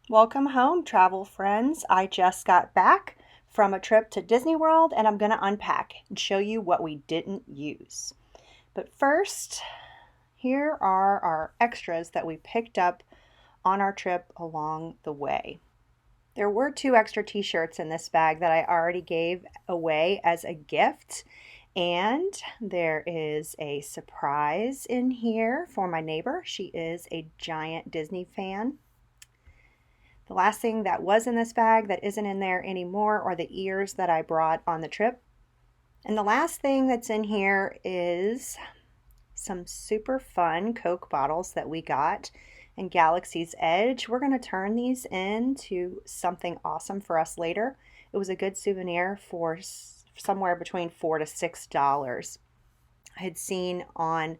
Welcome home, travel friends. I just got back from a trip to Disney World and I'm going to unpack and show you what we didn't use. But first, here are our extras that we picked up on our trip along the way. There were two extra t-shirts in this bag that I already gave away as a gift. And there is a surprise in here for my neighbor. She is a giant Disney fan. The last thing that was in this bag that isn't in there anymore are the ears that I brought on the trip. And the last thing that's in here is some super fun Coke bottles that we got in Galaxy's Edge. We're going to turn these into something awesome for us later. It was a good souvenir for somewhere between $4 to $6. I had seen on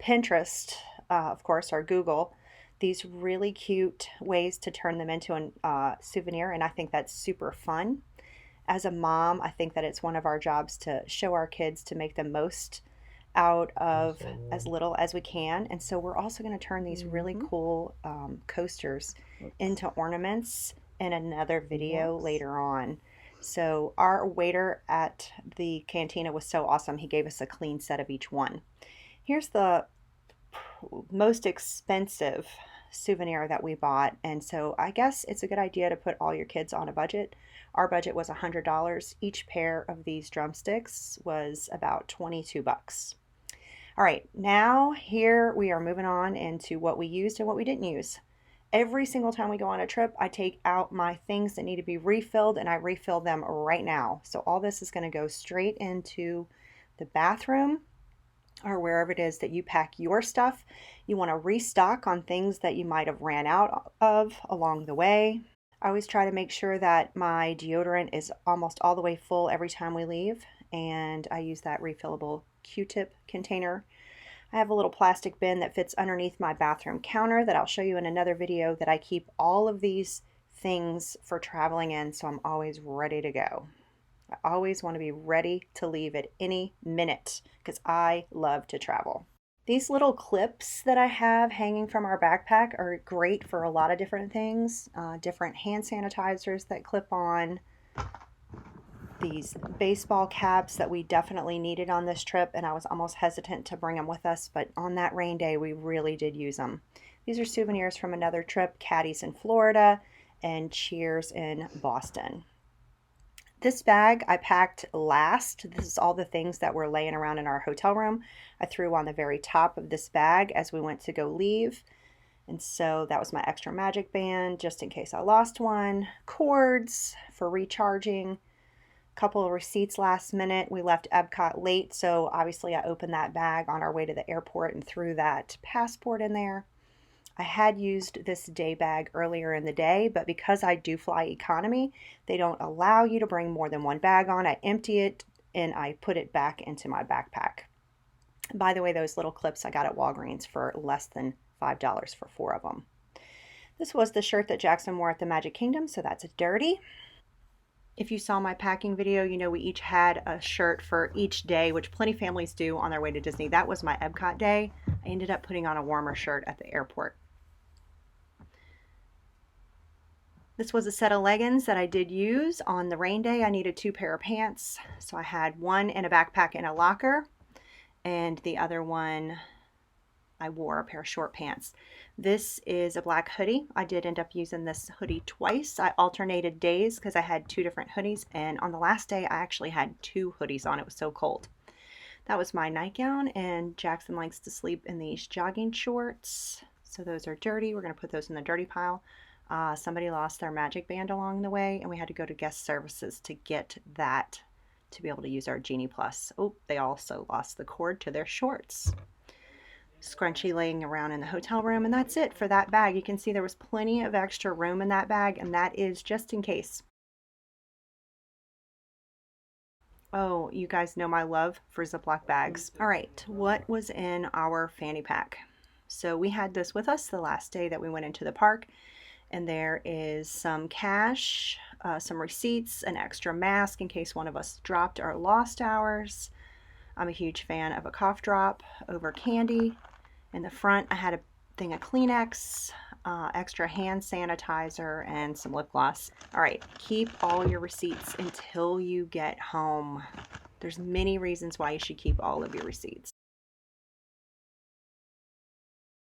Pinterest, of course, or Google, these really cute ways to turn them into a souvenir, and I think that's super fun. As a mom, I think that it's one of our jobs to show our kids to make the most out of as little as we can. And so we're also going to turn these really cool coasters into ornaments in another video later on. So our waiter at the cantina was so awesome. He gave us a clean set of each one. Here's the most expensive souvenir that we bought, and so I guess it's a good idea to put all your kids on a budget. Our budget was $100. Each pair of these drumsticks was about 22 bucks. All right, now here we are moving on into what we used and what we didn't use. Every single time we go on a trip, I take out my things that need to be refilled and I refill them right now. So all this is going to go straight into the bathroom or wherever it is that you pack your stuff. You want to restock on things that you might have ran out of along the way. I always try to make sure that my deodorant is almost all the way full every time we leave, and I use that refillable Q-tip container. I have a little plastic bin that fits underneath my bathroom counter that I'll show you in another video, that I keep all of these things for traveling in, so I'm always ready to go. I always want to be ready to leave at any minute because I love to travel. These little clips that I have hanging from our backpack are great for a lot of different things. Different hand sanitizers that clip on. These baseball caps that we definitely needed on this trip, and I was almost hesitant to bring them with us, but on that rain day we really did use them. These are souvenirs from another trip, Caddy's in Florida and Cheers in Boston. This bag I packed last. This is all the things that were laying around in our hotel room. I threw on the very top of this bag as we went to go leave. And so that was my extra magic band, just in case I lost one. Cords for recharging. A couple of receipts last minute. We left Epcot late, so obviously I opened that bag on our way to the airport and threw that passport in there. I had used this day bag earlier in the day, but because I do fly economy, they don't allow you to bring more than one bag on. I empty it and I put it back into my backpack. By the way, those little clips I got at Walgreens for less than $5 for 4 of them. This was the shirt that Jaxon wore at the Magic Kingdom, so that's dirty. If you saw my packing video, you know we each had a shirt for each day, which plenty of families do on their way to Disney. That was my Epcot day. I ended up putting on a warmer shirt at the airport. This was a set of leggings that I did use on the rain day. I needed 2 pair of pants, so I had one in a backpack in a locker, and the other one I wore a pair of short pants. This is a black hoodie. I did end up using this hoodie twice. I alternated days because I had 2 different hoodies, and on the last day I actually had 2 hoodies on. It was so cold. That was my nightgown, and Jaxon likes to sleep in these jogging shorts, so those are dirty. We're going to put those in the dirty pile. Somebody lost their magic band along the way, and we had to go to guest services to get that to be able to use our Genie Plus. Oh, they also lost the cord to their shorts. Scrunchie laying around in the hotel room, and that's it for that bag. You can see there was plenty of extra room in that bag, and that is just in case. Oh, you guys know my love for Ziploc bags. All right, what was in our fanny pack? So we had this with us the last day that we went into the park. And there is some cash, some receipts, an extra mask in case one of us dropped or lost ours. I'm a huge fan of a cough drop over candy. In the front, I had a thing of Kleenex, extra hand sanitizer, and some lip gloss. All right, keep all your receipts until you get home. There's many reasons why you should keep all of your receipts.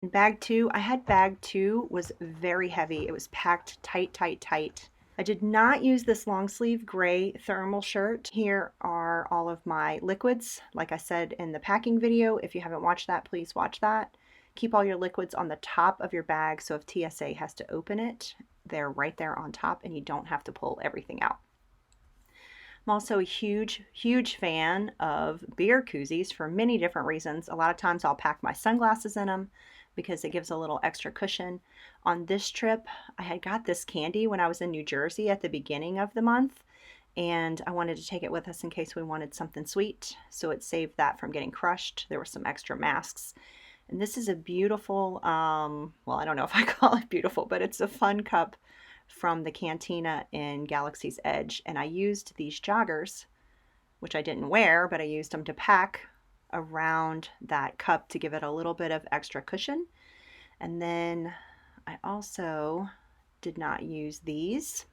Bag two, I had bag two was very heavy. It was packed tight, tight, tight. I did not use this long sleeve gray thermal shirt. Here are all of my liquids. Like I said in the packing video, if you haven't watched that, please watch that. Keep all your liquids on the top of your bag, so if TSA has to open it, they're right there on top and you don't have to pull everything out. I'm also a huge, huge fan of beer koozies for many different reasons. A lot of times I'll pack my sunglasses in them because it gives a little extra cushion. On this trip, I had got this candy when I was in New Jersey at the beginning of the month, and I wanted to take it with us in case we wanted something sweet, so it saved that from getting crushed. There were some extra masks. And this is a beautiful, well, I don't know if I call it beautiful, but it's a fun cup from the Cantina in Galaxy's Edge. And I used these joggers, which I didn't wear, but I used them to pack around that cup to give it a little bit of extra cushion. And then I also did not use these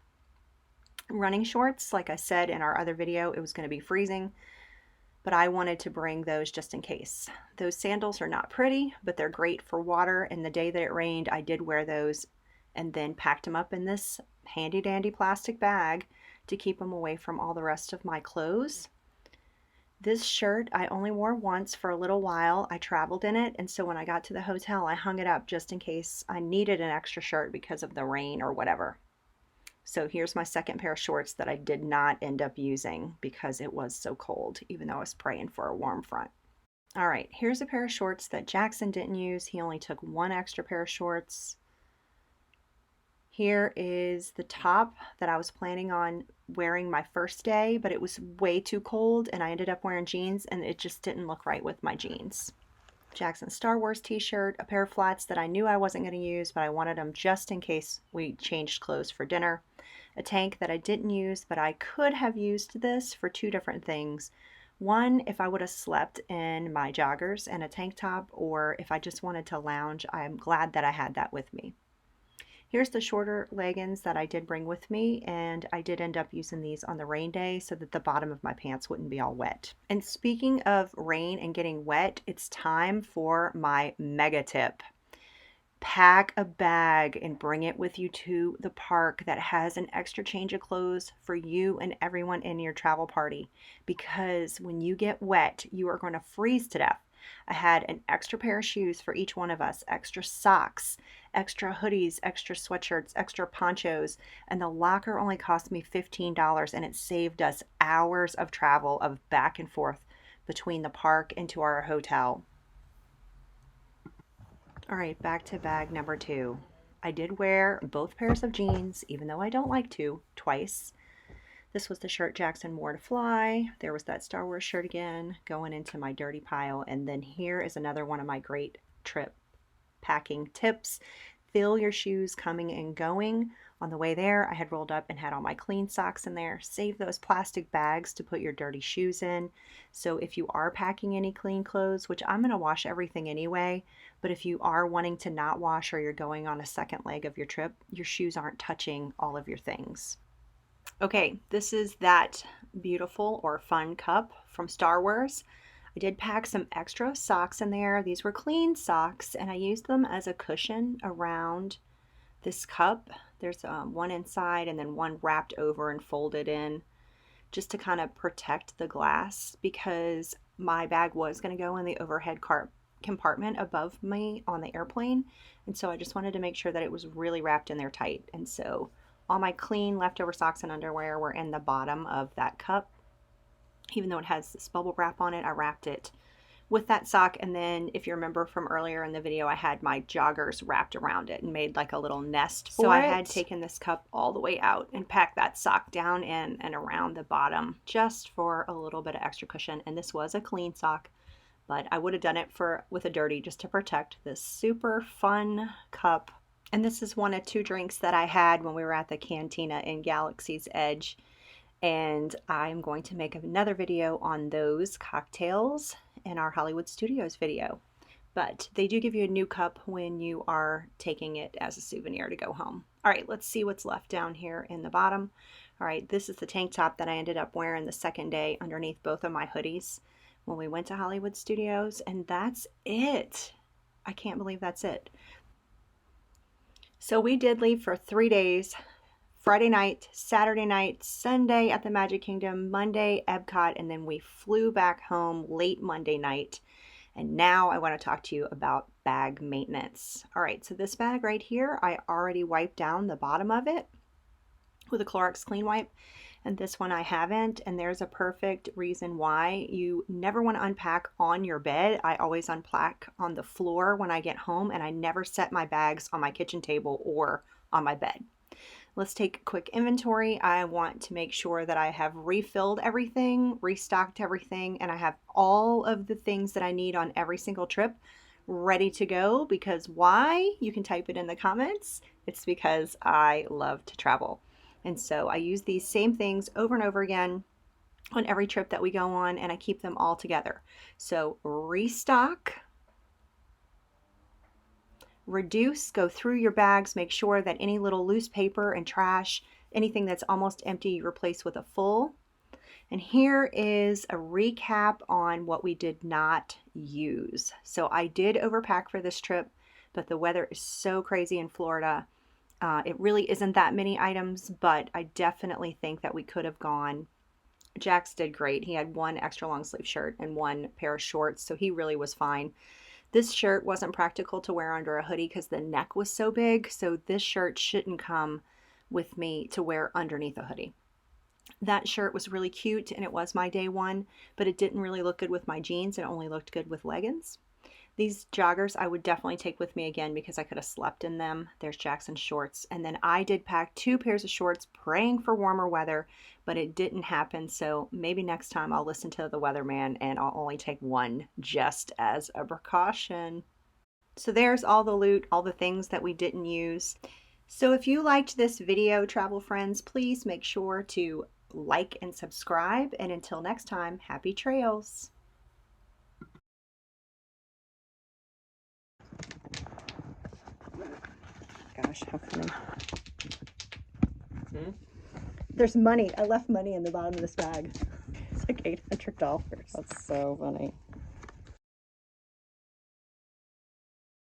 running shorts. Like I said in our other video, it was going to be freezing, but I wanted to bring those just in case. Those sandals are not pretty, but they're great for water. And the day that it rained, I did wear those and then packed them up in this handy dandy plastic bag to keep them away from all the rest of my clothes. This shirt I only wore once for a little while. I traveled in it, and so when I got to the hotel, I hung it up just in case I needed an extra shirt because of the rain or whatever. So here's my second pair of shorts that I did not end up using because it was so cold, even though I was praying for a warm front. All right, here's a pair of shorts that Jaxon didn't use. He only took one extra pair of shorts. Here is the top that I was planning on wearing my first day, but it was way too cold and I ended up wearing jeans and it just didn't look right with my jeans. Jaxon Star Wars t-shirt, a pair of flats that I knew I wasn't going to use, but I wanted them just in case we changed clothes for dinner. A tank that I didn't use, but I could have used this for two different things. One, if I would have slept in my joggers and a tank top, or if I just wanted to lounge, I'm glad that I had that with me. Here's the shorter leggings that I did bring with me, and I did end up using these on the rain day so that the bottom of my pants wouldn't be all wet. And speaking of rain and getting wet, it's time for my mega tip. Pack a bag and bring it with you to the park that has an extra change of clothes for you and everyone in your travel party, because when you get wet, you are going to freeze to death. I had an extra pair of shoes for each one of us, extra socks, extra hoodies, extra sweatshirts, extra ponchos, and the locker only cost me $15, and it saved us hours of travel of back and forth between the park and to our hotel. All right, back to bag number two. I did wear both pairs of jeans, even though I don't like to, twice. This was the shirt Jaxon wore to fly. There was that Star Wars shirt again going into my dirty pile. And then here is another one of my great trip packing tips. Fill your shoes coming and going. On the way there, I had rolled up and had all my clean socks in there. Save those plastic bags to put your dirty shoes in. So if you are packing any clean clothes, which I'm going to wash everything anyway, but if you are wanting to not wash or you're going on a second leg of your trip, your shoes aren't touching all of your things. Okay, this is that beautiful or fun cup from Star Wars. I did pack some extra socks in there. These were clean socks, and I used them as a cushion around this cup. There's one inside and then one wrapped over and folded in just to kind of protect the glass, because my bag was going to go in the overhead compartment above me on the airplane, and so I just wanted to make sure that it was really wrapped in there tight. And so all my clean leftover socks and underwear were in the bottom of that cup. Even though it has this bubble wrap on it, I wrapped it with that sock. And then if you remember from earlier in the video, I had my joggers wrapped around it and made like a little nest for it. So I had taken this cup all the way out and packed that sock down in and around the bottom just for a little bit of extra cushion. And this was a clean sock, but I would have done it with a dirty just to protect this super fun cup. And this is one of two drinks that I had when we were at the Cantina in Galaxy's Edge. And I'm going to make another video on those cocktails in our Hollywood Studios video. but they do give you a new cup when you are taking it as a souvenir to go home. All right, let's see what's left down here in the bottom. All right, this is the tank top that I ended up wearing the second day underneath both of my hoodies when we went to Hollywood Studios, and that's it. I can't believe that's it. So we did leave for 3 days. Friday night, Saturday night, Sunday at the Magic Kingdom, Monday Epcot, and then we flew back home late Monday night. And now I want to talk to you about bag maintenance. All right, so this bag right here, I already wiped down the bottom of it with a Clorox Clean Wipe, and this one I haven't, and there's a perfect reason why. You never want to unpack on your bed. I always unpack on the floor when I get home, and I never set my bags on my kitchen table or on my bed. Let's take a quick inventory. I want to make sure that I have refilled everything, restocked everything, and I have all of the things that I need on every single trip ready to go. Because why? You can type it in the comments. It's because I love to travel. And so I use these same things over and over again on every trip that we go on, and I keep them all together. So restock, reduce, go through your bags, make sure that any little loose paper and trash, anything that's almost empty, you replace with a full. And here is a recap on what we did not use. So I did overpack for this trip, but the weather is so crazy in Florida. It really isn't that many items, but I definitely think that we could have gone. Jax did great. He had one extra long sleeve shirt and one pair of shorts, so he really was fine. This shirt wasn't practical to wear under a hoodie because the neck was so big, so this shirt shouldn't come with me to wear underneath a hoodie. That shirt was really cute, and it was my day one, but it didn't really look good with my jeans. It only looked good with leggings. These joggers I would definitely take with me again because I could have slept in them. There's Jaxon shorts. And then I did pack 2 pairs of shorts praying for warmer weather, but it didn't happen. So maybe next time I'll listen to the weatherman and I'll only take one just as a precaution. So there's all the loot, all the things that we didn't use. So if you liked this video, travel friends, please make sure to like and subscribe. And until next time, happy trails. Gosh, how funny. There's money. I left money in the bottom of this bag. It's like $800. That's so funny.